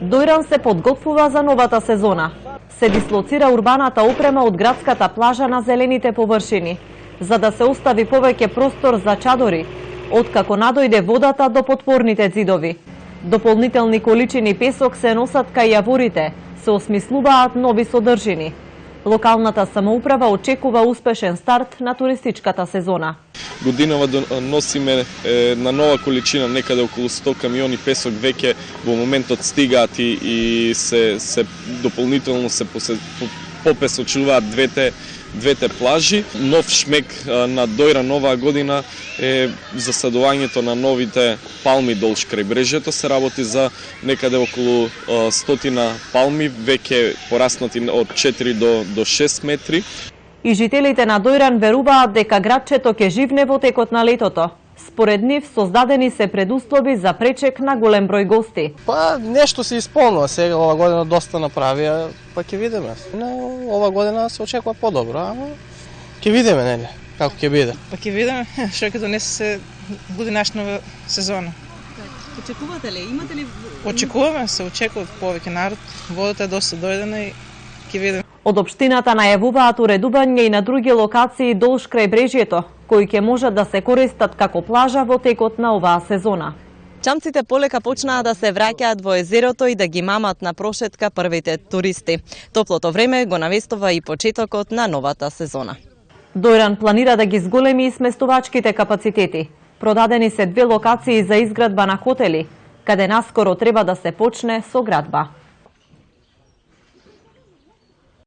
Дојран се подготвува за новата сезона. Се дислоцира урбаната опрема од градската плажа на зелените површини, за да се остави повеќе простор за чадори, откако надојде водата до потворните ѕидови. Дополнителни количини песок се носат кај јаворите, се осмислуваат нови содржини. Локалната самоуправа очекува успешен старт на туристичката сезона. Годинава носиме на нова количина, некаде околу 100 камиони песок веќе во моментот стигаат и се дополнително се попесочуваат двете плажи. Нов шмек на Дојран оваа година е засадувањето на новите палми долж крај брежјето. Се работи за некаде околу 100 палми, веќе пораснати од 4 до 6 метри. И жителите на Дојран веруваат дека градчето ќе живне во текот на летото. Според нив, создадени се предуслови за пречек на голем број гости. Нешто се исполнува сега, ова година доста направија, па ќе видиме. Ова година се очекува подобро, ама ќе видиме, нели, како ќе биде. Па ќе видиме што ќе донесе се годинашна сезона. Очекувате ли? Имате ли? Очекуваме, се очекува повеќе народ. Водата е доста дојдена и ќе видиме. Од општината најавуваат уредување и на други локации долж крај брежјето, кои ќе можат да се користат како плажа во текот на оваа сезона. Чамците полека почнаа да се враќаат во езерото и да ги мамат на прошетка првите туристи. Топлото време го навестува и почетокот на новата сезона. Дојран планира да ги зголеми и сместувачките капацитети. Продадени се 2 локации за изградба на хотели, каде наскоро треба да се почне со градба.